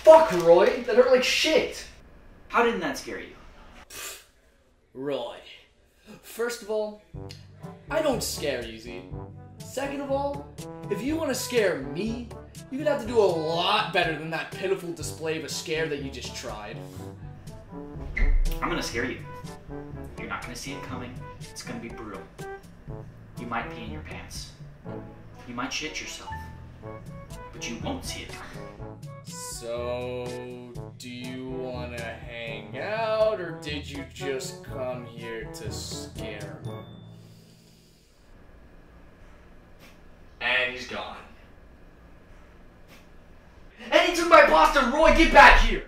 Fuck, Roy. That hurt like shit. How didn't that scare you? Roy. First of all, I don't scare easy. Second of all, if you want to scare me, you're gonna have to do a lot better than that pitiful display of a scare that you just tried. I'm gonna scare you. You're not gonna see it coming. It's gonna be brutal. You might pee in your pants. You might shit yourself. But you won't see it coming. So, do you want to hang out, or did you just come here to scare me? And he's gone. And he took my pasta! Roy, get back here!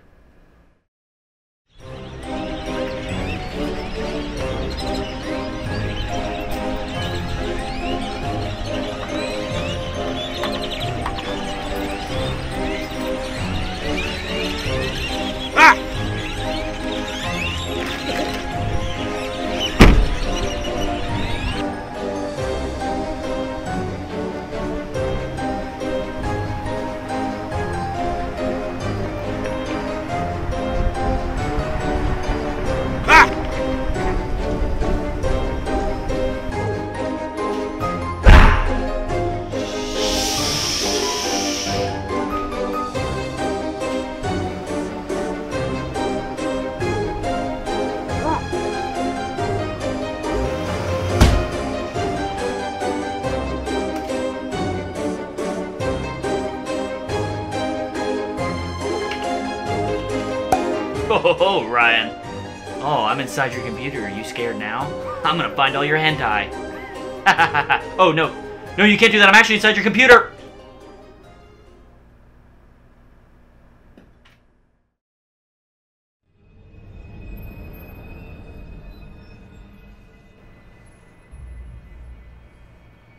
Oh, Ryan. Oh, I'm inside your computer. Are you scared now? I'm gonna find all your hentai. Oh, no. No, you can't do that. I'm actually inside your computer.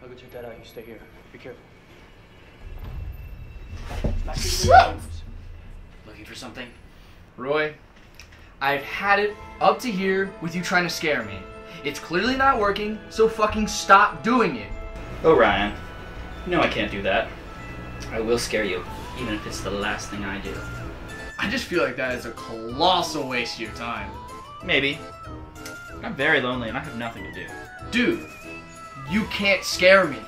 I'll go check that out. You stay here. Be careful. Looking for something? Roy, I've had it up to here with you trying to scare me. It's clearly not working, so fucking stop doing it. Oh, Ryan. You know I can't do that. I will scare you, even if it's the last thing I do. I just feel like that is a colossal waste of your time. Maybe. I'm very lonely and I have nothing to do. Dude, you can't scare me.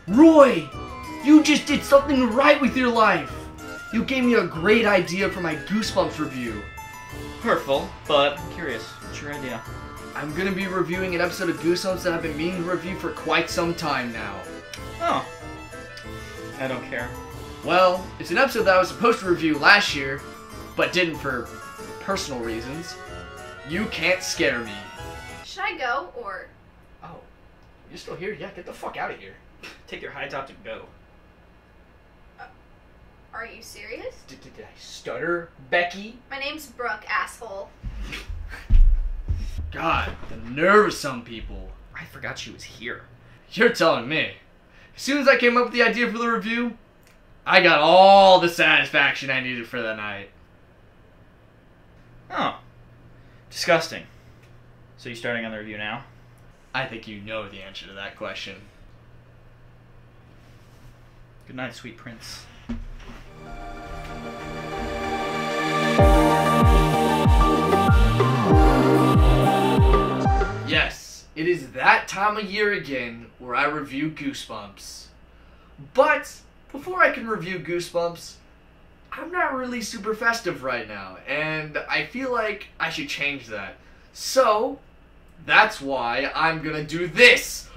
Roy, you just did something right with your life. You gave me a great idea for my Goosebumps review. Hurtful, but I'm curious. What's your idea? I'm gonna be reviewing an episode of Goosebumps that I've been meaning to review for quite some time now. Oh. I don't care. Well, it's an episode that I was supposed to review last year, but didn't for personal reasons. You can't scare me. Should I go, or? Oh, you're still here? Yeah, get the fuck out of here. Take your high top to go. Are you serious? Did I stutter, Becky? My name's Brooke, asshole. God, the nerve of some people. I forgot she was here. You're telling me. As soon as I came up with the idea for the review, I got all the satisfaction I needed for the night. Oh. Disgusting. So you starting on the review now? I think you know the answer to that question. Good night, sweet prince. Yes, it is that time of year again where I review Goosebumps. But before I can review Goosebumps, I'm not really super festive right now, and I feel like I should change that. So, that's why I'm gonna do this!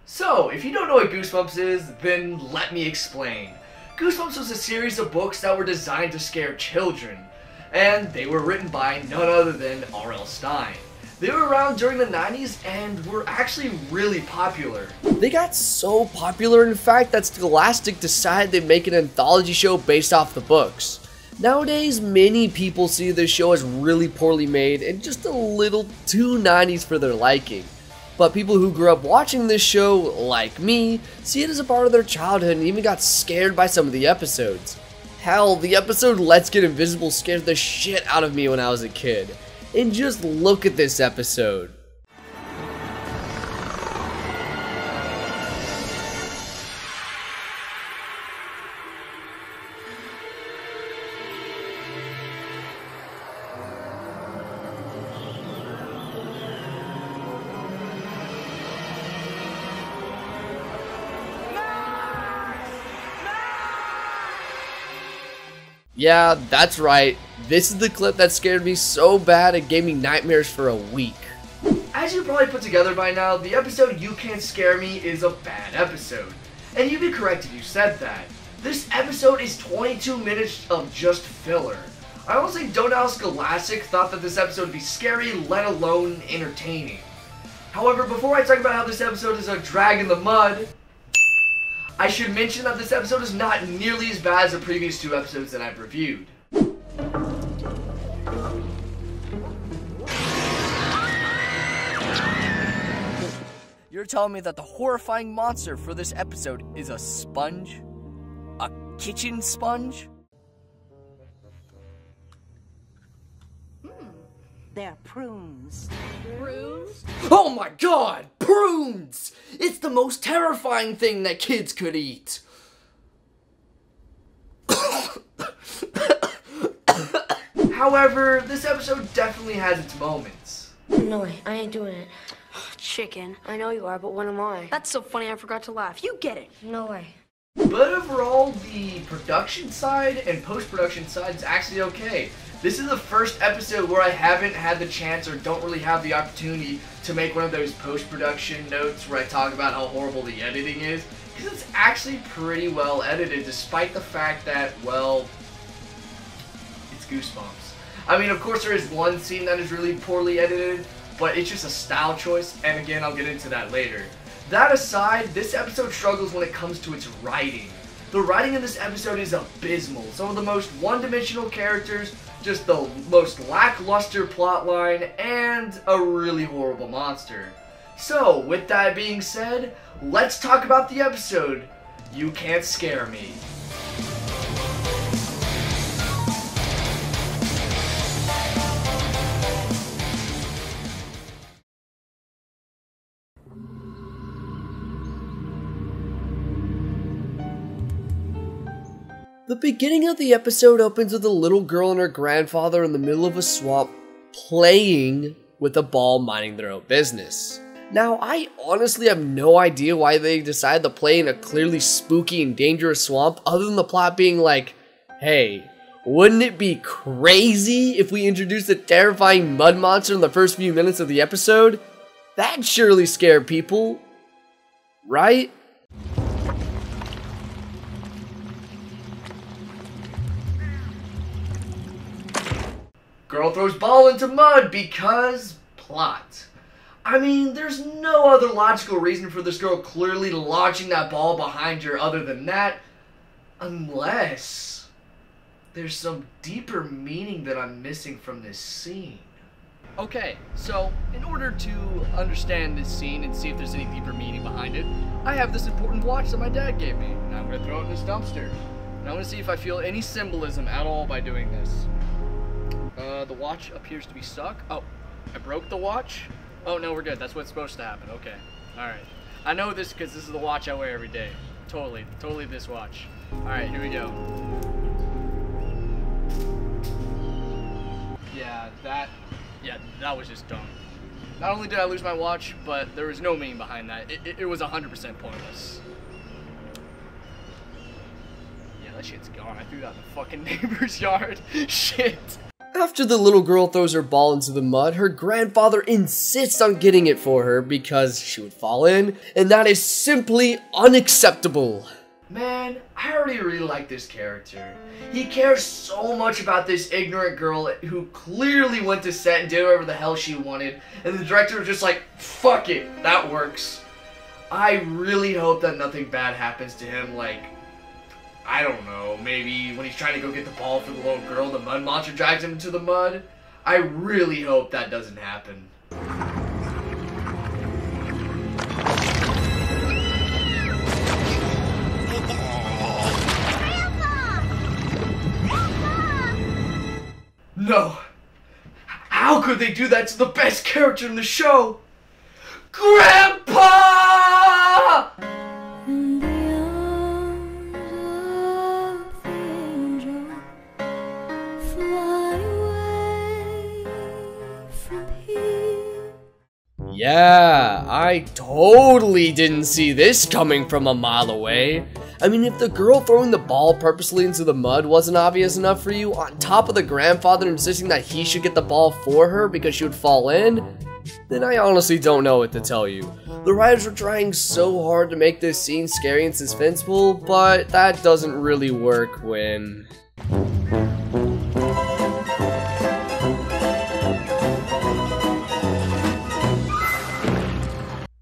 So, if you don't know what Goosebumps is, then let me explain. Goosebumps was a series of books that were designed to scare children, and they were written by none other than R.L. Stine. They were around during the 90s and were actually really popular. They got so popular, in fact, that Scholastic decided they'd make an anthology show based off the books. Nowadays, many people see this show as really poorly made and just a little too 90s for their liking. But people who grew up watching this show, like me, see it as a part of their childhood and even got scared by some of the episodes. Hell, the episode Let's Get Invisible scared the shit out of me when I was a kid. And just look at this episode. Yeah, that's right. This is the clip that scared me so bad it gave me nightmares for a week. As you probably put together by now, the episode You Can't Scare Me is a bad episode. And you'd be correct if you said that. This episode is 22 minutes of just filler. I honestly don't know how Scholastic thought that this episode would be scary, let alone entertaining. However, before I talk about how this episode is a drag in the mud, I should mention that this episode is not nearly as bad as the previous two episodes that I've reviewed. You're telling me that the horrifying monster for this episode is a sponge? A kitchen sponge? They're prunes. Prunes? Oh my god! Prunes! It's the most terrifying thing that kids could eat. However, this episode definitely has its moments. No way, I ain't doing it. Chicken. I know you are, but when am I? That's so funny I forgot to laugh. You get it. No way. But overall, the production side and post-production side is actually okay. This is the first episode where I haven't had the chance or don't really have the opportunity to make one of those post-production notes where I talk about how horrible the editing is. Because it's actually pretty well edited despite the fact that, well, it's Goosebumps. I mean, of course there is one scene that is really poorly edited, but it's just a style choice, and again, I'll get into that later. That aside, this episode struggles when it comes to its writing. The writing in this episode is abysmal. Some of the most one-dimensional characters, just the most lackluster plotline, and a really horrible monster. So, with that being said, let's talk about the episode, You Can't Scare Me. The beginning of the episode opens with a little girl and her grandfather in the middle of a swamp playing with a ball, minding their own business. Now, I honestly have no idea why they decided to play in a clearly spooky and dangerous swamp, other than the plot being like, hey, wouldn't it be crazy if we introduced a terrifying mud monster in the first few minutes of the episode? That'd surely scare people, right? Girl throws ball into mud because plot. I mean, there's no other logical reason for this girl clearly launching that ball behind her other than that, unless there's some deeper meaning that I'm missing from this scene. Okay, so in order to understand this scene and see if there's any deeper meaning behind it, I have this important watch that my dad gave me, and I'm going to throw it in this dumpster. And I want to see if I feel any symbolism at all by doing this. The watch appears to be stuck. Oh, I broke the watch? Oh, no, we're good. That's what's supposed to happen. Okay. Alright. I know this because this is the watch I wear every day. Totally this watch. Alright, here we go. Yeah, that was just dumb. Not only did I lose my watch, but there was no meaning behind that. It was 100% pointless. Yeah, that shit's gone. I threw that in the fucking neighbor's yard. Shit. After the little girl throws her ball into the mud, her grandfather insists on getting it for her because she would fall in, and that is simply unacceptable. Man, I already really like this character. He cares so much about this ignorant girl who clearly went to set and did whatever the hell she wanted, and the director was just like, fuck it, that works. I really hope that nothing bad happens to him, like, I don't know, maybe when he's trying to go get the ball for the little girl, the mud monster drags him into the mud. I really hope that doesn't happen. No! How could they do that to the best character in the show? Grandpa! Yeah, I totally didn't see this coming from a mile away. I mean, if the girl throwing the ball purposely into the mud wasn't obvious enough for you, on top of the grandfather insisting that he should get the ball for her because she would fall in, then I honestly don't know what to tell you. The writers were trying so hard to make this scene scary and suspenseful, but that doesn't really work when...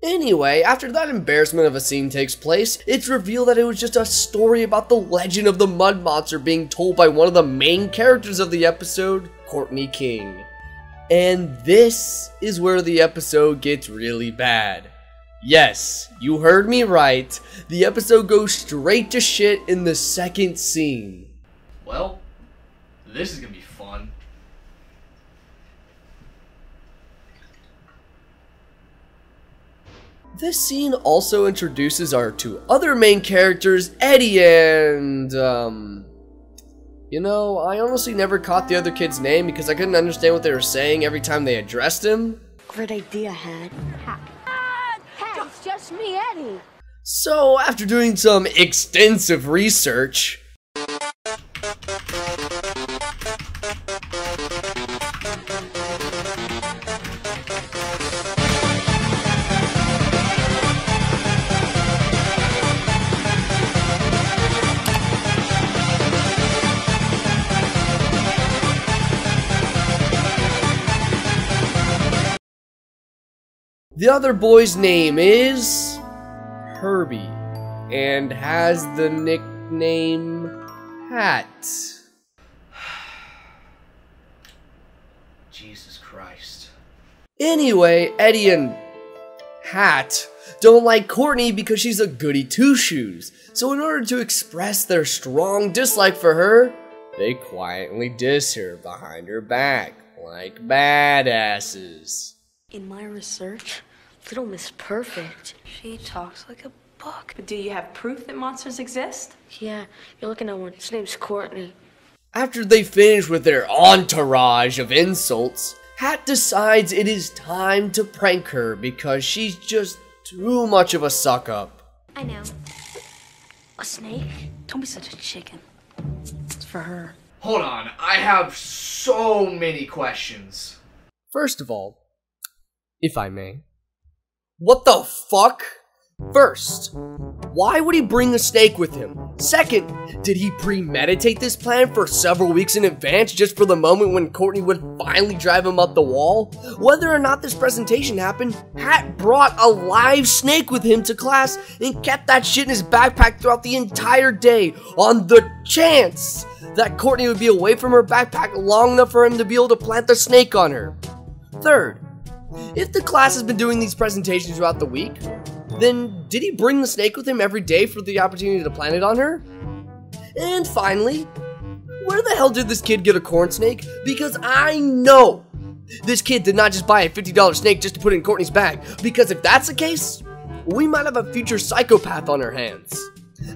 Anyway, after that embarrassment of a scene takes place, it's revealed that it was just a story about the legend of the Mud Monster being told by one of the main characters of the episode, Courtney King. And this is where the episode gets really bad. Yes, you heard me right. The episode goes straight to shit in the second scene. Well, this is gonna be fun. This scene also introduces our two other main characters, Eddie and, you know, I honestly never caught the other kid's name because I couldn't understand what they were saying every time they addressed him. Great idea, Had. Hey, it's just me, Eddie. So, after doing some extensive research, the other boy's name is Herbie and has the nickname Hat. Jesus Christ. Anyway, Eddie and Hat don't like Courtney because she's a goody two-shoes. So in order to express their strong dislike for her, they quietly diss her behind her back like badasses. In my research, Little Miss Perfect. She talks like a book. But do you have proof that monsters exist? Yeah, you're looking at one. His name's Courtney. After they finish with their entourage of insults, Hat decides it is time to prank her because she's just too much of a suck-up. I know. A snake? Don't be such a chicken. It's for her. Hold on, I have so many questions. First of all, if I may, what the fuck? First, why would he bring a snake with him? Second, did he premeditate this plan for several weeks in advance just for the moment when Courtney would finally drive him up the wall? Whether or not this presentation happened, Hat brought a live snake with him to class and kept that shit in his backpack throughout the entire day on the chance that Courtney would be away from her backpack long enough for him to be able to plant the snake on her. Third, if the class has been doing these presentations throughout the week, then did he bring the snake with him every day for the opportunity to plant it on her? And finally, where the hell did this kid get a corn snake? Because I know this kid did not just buy a $50 snake just to put it in Courtney's bag. Because if that's the case, we might have a future psychopath on our hands.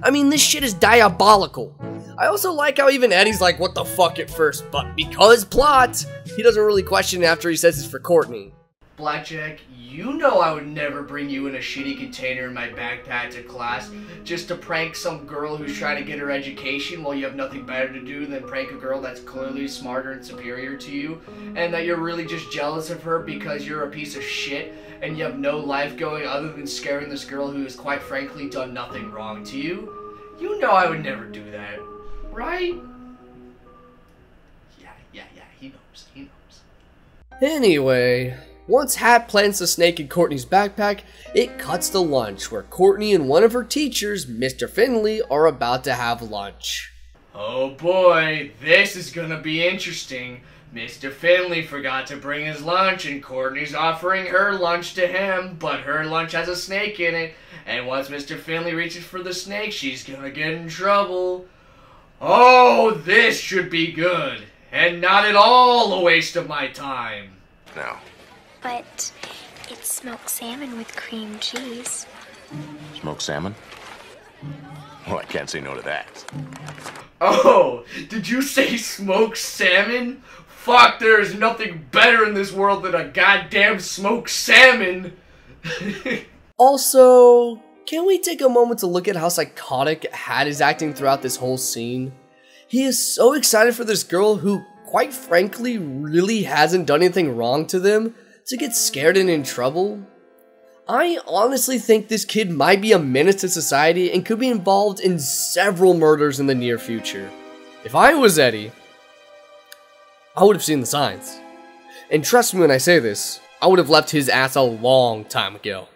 I mean, this shit is diabolical. I also like how even Eddie's like, what the fuck at first, but because plot, he doesn't really question it after he says it's for Courtney. Blackjack, you know I would never bring you in a shitty container in my backpack to class just to prank some girl who's trying to get her education while you have nothing better to do than prank a girl that's clearly smarter and superior to you, and that you're really just jealous of her because you're a piece of shit and you have no life going other than scaring this girl who has quite frankly done nothing wrong to you. You know I would never do that, right? Yeah, he knows. Anyway, once Hat plants the snake in Courtney's backpack, it cuts to lunch, where Courtney and one of her teachers, Mr. Finley, are about to have lunch. Oh boy, this is gonna be interesting. Mr. Finley forgot to bring his lunch and Courtney's offering her lunch to him, but her lunch has a snake in it, and once Mr. Finley reaches for the snake, she's gonna get in trouble. Oh, this should be good, and not at all a waste of my time. No. But it's smoked salmon with cream cheese. Smoked salmon? Well, I can't say no to that. Oh, did you say smoked salmon? Fuck, there is nothing better in this world than a goddamn smoked salmon. Also, can we take a moment to look at how psychotic Hat is acting throughout this whole scene? He is so excited for this girl who, quite frankly, really hasn't done anything wrong to them to get scared and in trouble. I honestly think this kid might be a menace to society and could be involved in several murders in the near future. If I was Eddie, I would have seen the signs. And trust me when I say this, I would have left his ass a long time ago.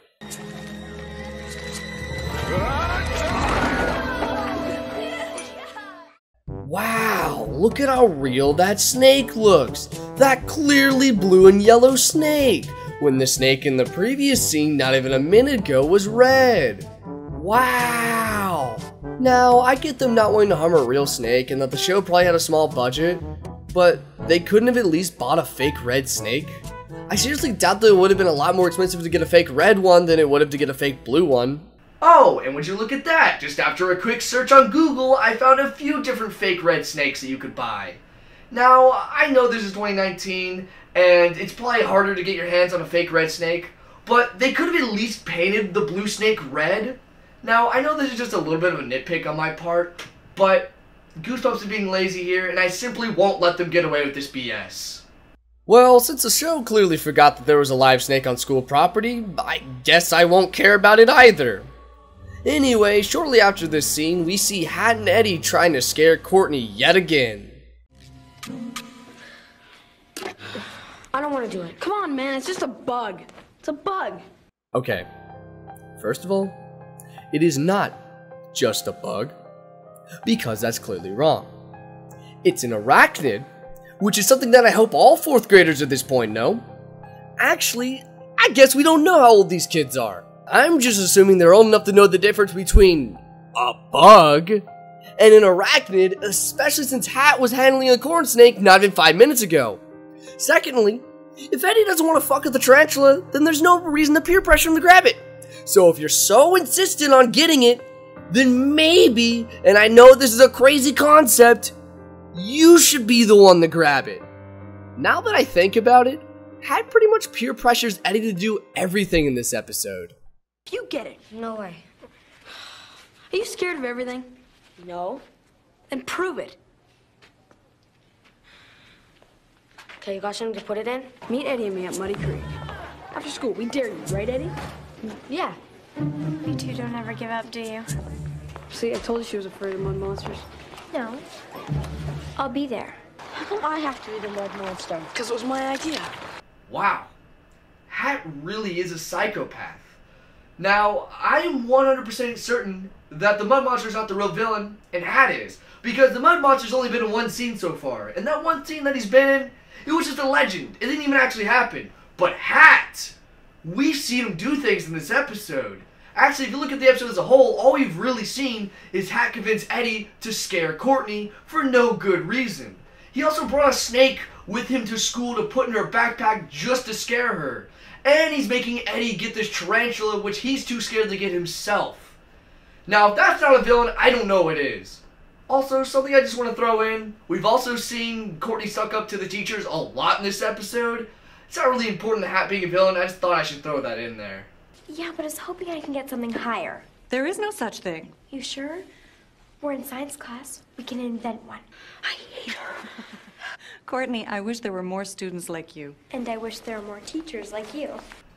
Wow, look at how real that snake looks. That clearly blue and yellow snake, when the snake in the previous scene not even a minute ago was red. Wow. Now, I get them not wanting to harm a real snake and that the show probably had a small budget, but they couldn't have at least bought a fake red snake? I seriously doubt that it would have been a lot more expensive to get a fake red one than it would have to get a fake blue one. Oh, and would you look at that? Just after a quick search on Google, I found a few different fake red snakes that you could buy. Now, I know this is 2019, and it's probably harder to get your hands on a fake red snake, but they could have at least painted the blue snake red. Now, I know this is just a little bit of a nitpick on my part, but Goosebumps is being lazy here, and I simply won't let them get away with this BS. Well, since the show clearly forgot that there was a live snake on school property, I guess I won't care about it either. Anyway, shortly after this scene, we see Hat and Eddie trying to scare Courtney yet again. I don't want to do it. Come on, man, it's just a bug. It's a bug. Okay, first of all, it is not just a bug, because that's clearly wrong. It's an arachnid, which is something that I hope all 4th graders at this point know. Actually, I guess we don't know how old these kids are. I'm just assuming they're old enough to know the difference between a bug and an arachnid, especially since Hat was handling a corn snake not even 5 minutes ago. Secondly, if Eddie doesn't want to fuck with the tarantula, then there's no reason to peer pressure him to grab it. So if you're so insistent on getting it, then maybe, and I know this is a crazy concept, you should be the one to grab it. Now that I think about it, Hat pretty much peer pressures Eddie to do everything in this episode. You get it. No way. Are you scared of everything? No. Then prove it. Okay, you got something to put it in? Meet Eddie and me at Muddy Creek. After school, we dare you, right, Eddie? Yeah. You two don't ever give up, do you? See, I told you she was afraid of mud monsters. No. I'll be there. How come I have to be the mud monster? Because it was my idea. Wow. Hat really is a psychopath. Now, I'm 100% certain that the Mud Monster's not the real villain, and Hat is. Because the Mud Monster's only been in one scene so far. And that one scene that he's been in, it was just a legend. It didn't even actually happen. But Hat! We've seen him do things in this episode. Actually, if you look at the episode as a whole, all we've really seen is Hat convince Eddie to scare Courtney for no good reason. He also brought a snake with him to school to put in her backpack just to scare her. And he's making Eddie get this tarantula, which he's too scared to get himself. Now, if that's not a villain, I don't know what is. Also, something I just want to throw in, we've also seen Courtney suck up to the teachers a lot in this episode. It's not really important to Hat being a villain, I just thought I should throw that in there. Yeah, but I was hoping I can get something higher. There is no such thing. You sure? We're in science class. We can invent one. I hate her. Courtney, I wish there were more students like you. And I wish there were more teachers like you.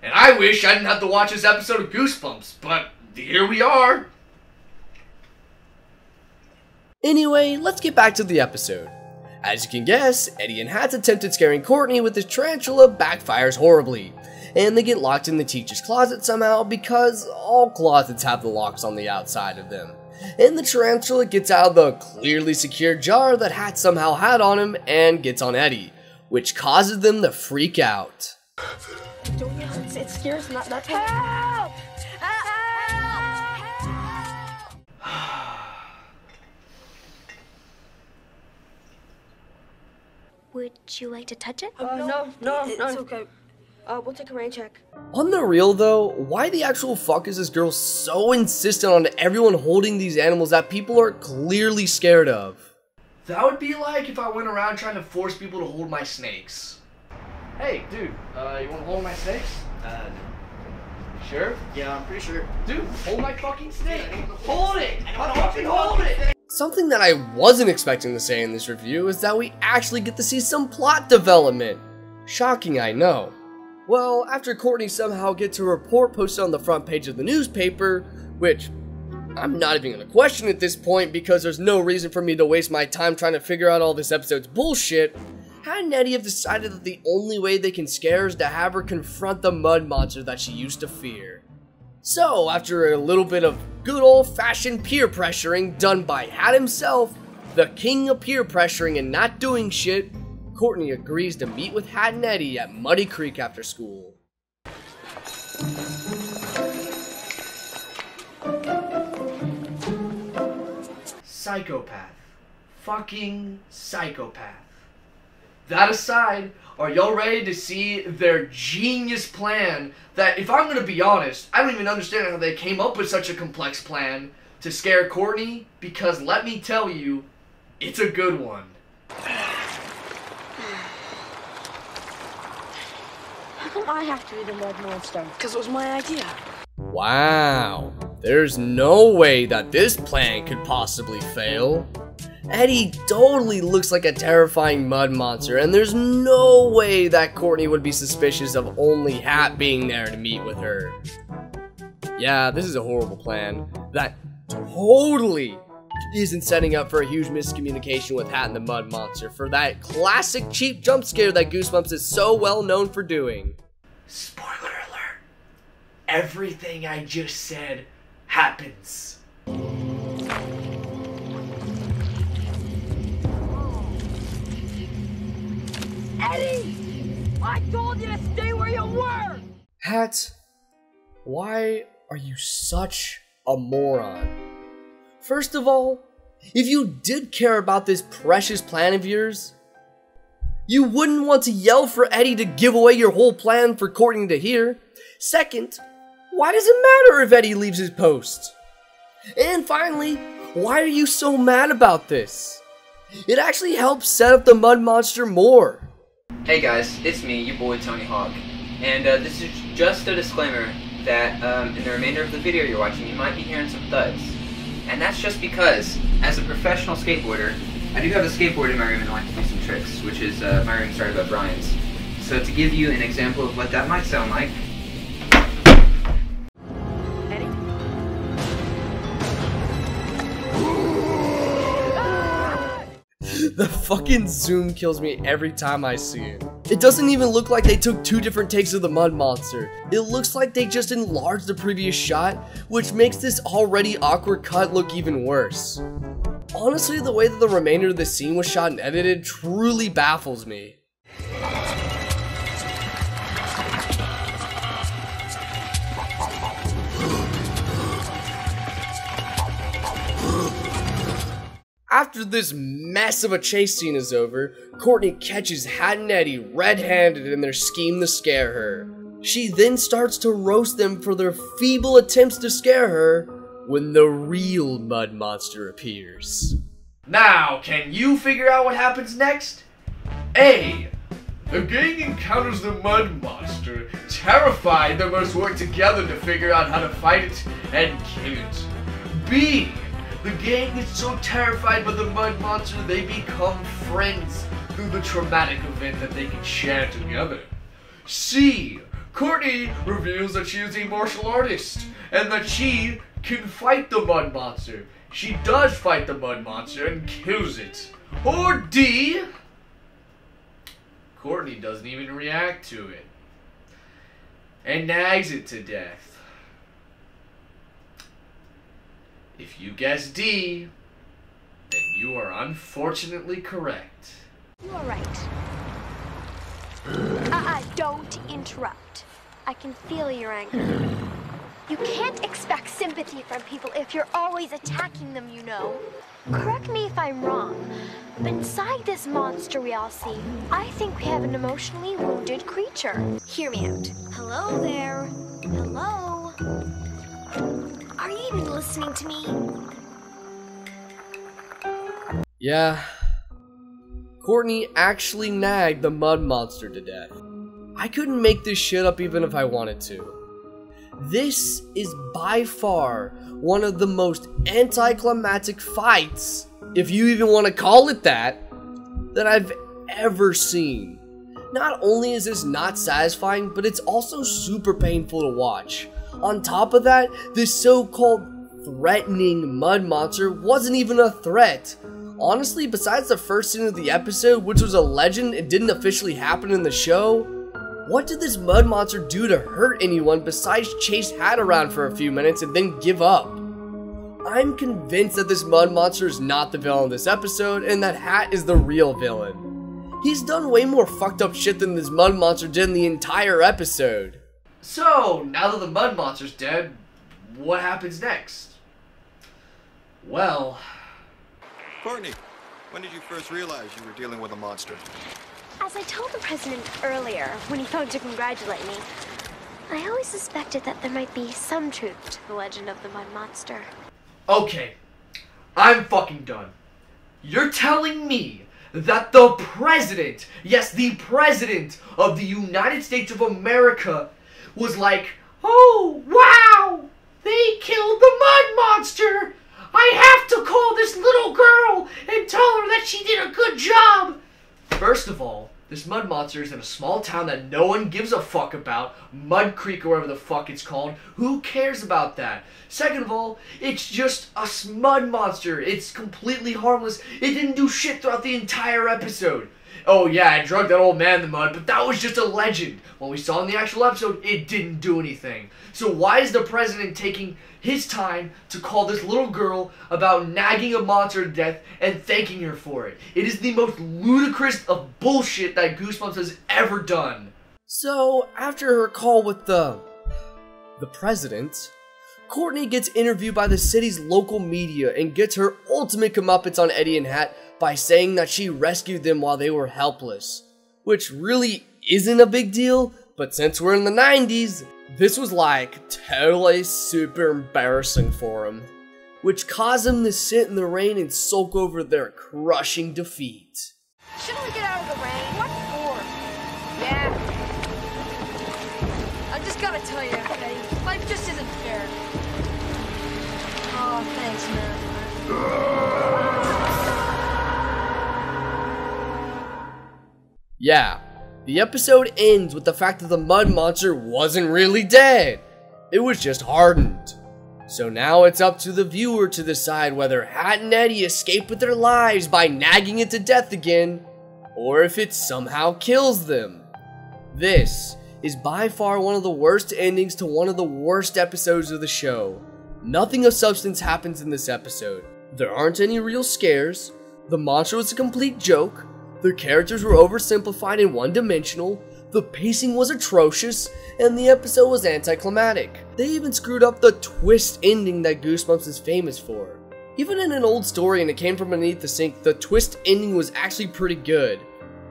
And I wish I didn't have to watch this episode of Goosebumps, but here we are. Anyway, let's get back to the episode. As you can guess, Eddie and Hat's attempted scaring Courtney with his tarantula backfires horribly, and they get locked in the teacher's closet somehow because all closets have the locks on the outside of them. And the tarantula gets out of the clearly secured jar that Hat somehow had on him and gets on Eddie, which causes them to freak out. Don't yell, it scares not help! Would you like to touch it? No, it's okay. We'll take a rain check. On the real though, why the actual fuck is this girl so insistent on everyone holding these animals that people are clearly scared of? That would be like if I went around trying to force people to hold my snakes. Hey, dude, you wanna hold my snakes? Sure? Yeah, I'm pretty sure. Dude, hold my fucking snake! Hold it! Fucking hold it! Something that I wasn't expecting to say in this review is that we actually get to see some plot development. Shocking, I know. Well, after Courtney somehow gets a report posted on the front page of the newspaper, which I'm not even going to question at this point because there's no reason for me to waste my time trying to figure out all this episode's bullshit, Hat and Eddie have decided that the only way they can scare her is to have her confront the mud monster that she used to fear. So, after a little bit of good old-fashioned peer pressuring done by Hat himself, the king of peer pressuring and not doing shit, Courtney agrees to meet with Hat and Eddie at Muddy Creek after school. Psychopath. Fucking psychopath. That aside, are y'all ready to see their genius plan that, if I'm gonna be honest, I don't even understand how they came up with such a complex plan to scare Courtney, because let me tell you, it's a good one. How come I have to be the mud monster? Because it was my idea. Wow, there's no way that this plan could possibly fail. Eddie totally looks like a terrifying mud monster, and there's no way that Courtney would be suspicious of only Hat being there to meet with her. Yeah, this is a horrible plan that totally isn't setting up for a huge miscommunication with Hat and the mud monster for that classic cheap jump scare that Goosebumps is so well known for doing. Spoiler alert. Everything I just said happens. Eddie! I told you to stay where you were! Hat, why are you such a moron? First of all, if you did care about this precious plan of yours, you wouldn't want to yell for Eddie to give away your whole plan for Courtney to hear. Second, why does it matter if Eddie leaves his post? And finally, why are you so mad about this? It actually helps set up the mud monster more. Hey guys, it's me, your boy Tony Hawk, and this is just a disclaimer that in the remainder of the video you're watching you might be hearing some thuds. And that's just because, as a professional skateboarder, I do have a skateboard in my room and I like to do some tricks, which is my room started by Brian's. So to give you an example of what that might sound like, The fucking zoom kills me every time I see it. It doesn't even look like they took two different takes of the mud monster. It looks like they just enlarged the previous shot, which makes this already awkward cut look even worse. Honestly, the way that the remainder of the scene was shot and edited truly baffles me. After this mess of a chase scene is over, Courtney catches Hat and Eddie red-handed in their scheme to scare her. She then starts to roast them for their feeble attempts to scare her when the real mud monster appears. Now, can you figure out what happens next? A. The gang encounters the mud monster. Terrified, they must work together to figure out how to fight it and kill it. B. The gang is so terrified by the mud monster they become friends through the traumatic event that they can share together. C. Courtney reveals that she is a martial artist and that she can fight the mud monster. She does fight the mud monster and kills it. Or D, Courtney doesn't even react to it and nags it to death. If you guess D, then you are unfortunately correct. You are right. Don't interrupt. I can feel your anger. You can't expect sympathy from people if you're always attacking them, you know. Correct me if I'm wrong, but inside this monster we all see, I think we have an emotionally wounded creature. Hear me out. Hello there. Hello. Are you even listening to me? Yeah. Courtney actually nagged the mud monster to death. I couldn't make this shit up even if I wanted to. This is by far one of the most anticlimactic fights, if you even want to call it that I've ever seen. Not only is this not satisfying, but it's also super painful to watch. On top of that, this so-called threatening mud monster wasn't even a threat. Honestly, besides the first scene of the episode, which was a legend and didn't officially happen in the show, what did this mud monster do to hurt anyone besides chase Hat around for a few minutes and then give up? I'm convinced that this mud monster is not the villain of this episode and that Hat is the real villain. He's done way more fucked up shit than this mud monster did in the entire episode. So, now that the mud monster's dead, what happens next? Well... Courtney, when did you first realize you were dealing with a monster? As I told the president earlier, when he phoned to congratulate me, I always suspected that there might be some truth to the legend of the mud monster. Okay, I'm fucking done. You're telling me that the president, yes, the president of the United States of America was like, oh, wow, they killed the mud monster. I have to call this little girl and tell her that she did a good job. First of all, this mud monster is in a small town that no one gives a fuck about. Mud Creek or whatever the fuck it's called. Who cares about that? Second of all, it's just a mud monster. It's completely harmless. It didn't do shit throughout the entire episode. Oh yeah, I drugged that old man in the mud, but that was just a legend. When we saw in the actual episode, it didn't do anything. So why is the president taking his time to call this little girl about nagging a monster to death and thanking her for it? It is the most ludicrous of bullshit that Goosebumps has ever done. So, after her call with the president, Courtney gets interviewed by the city's local media and gets her ultimate comeuppance on Eddie and Hat by saying that she rescued them while they were helpless. Which really isn't a big deal, but since we're in the 90s, this was like totally super embarrassing for him, which caused him to sit in the rain and sulk over their crushing defeat. Shouldn't we get out of the rain? What for? Yeah. I just gotta tell you, Eddie, life just isn't fair. Oh, thanks, man. Yeah, the episode ends with the fact that the mud monster wasn't really dead. It was just hardened. So now it's up to the viewer to decide whether Hat and Eddie escape with their lives by nagging it to death again, or if it somehow kills them. This is by far one of the worst endings to one of the worst episodes of the show. Nothing of substance happens in this episode. There aren't any real scares, the monster was a complete joke, their characters were oversimplified and one-dimensional, the pacing was atrocious, and the episode was anticlimactic. They even screwed up the twist ending that Goosebumps is famous for. Even in an old story and It Came From Beneath the Sink, the twist ending was actually pretty good.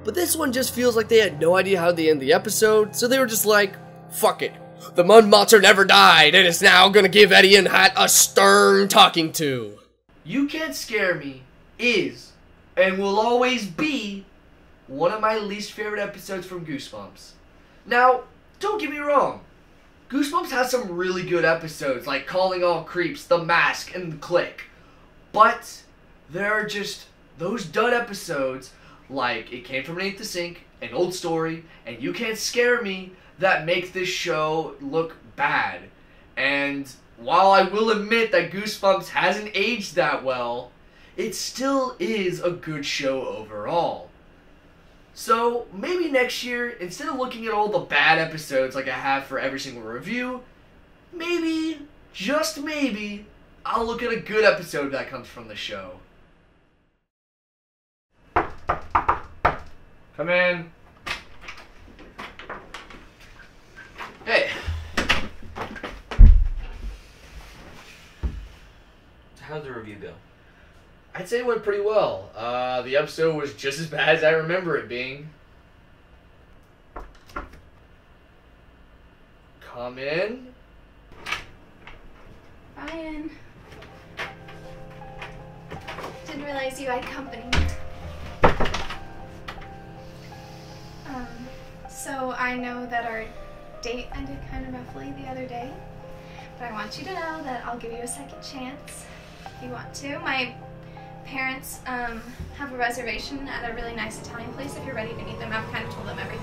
But this one just feels like they had no idea how to end the episode, so they were just like, fuck it. The mud monster never died, and it's now gonna give Eddie and Hat a stern talking to. You Can't Scare Me is, and will always be, one of my least favorite episodes from Goosebumps. Now, don't get me wrong. Goosebumps has some really good episodes, like Calling All Creeps, The Mask, and The Click. But there are just those dud episodes, like It Came From Beneath the Sink, An Old Story, and You Can't Scare Me, that make this show look bad. And while I will admit that Goosebumps hasn't aged that well, it still is a good show overall. So maybe next year, instead of looking at all the bad episodes like I have for every single review, maybe, just maybe, I'll look at a good episode that comes from the show. Come in. Hey. How'd the review go? I'd say it went pretty well. The episode was just as bad as I remember it being. Come in. Ryan. Didn't realize you had company. So I know that our date ended kind of roughly the other day, but I want you to know that I'll give you a second chance if you want to. My parents have a reservation at a really nice Italian place if you're ready to meet them. I've kind of told them everything.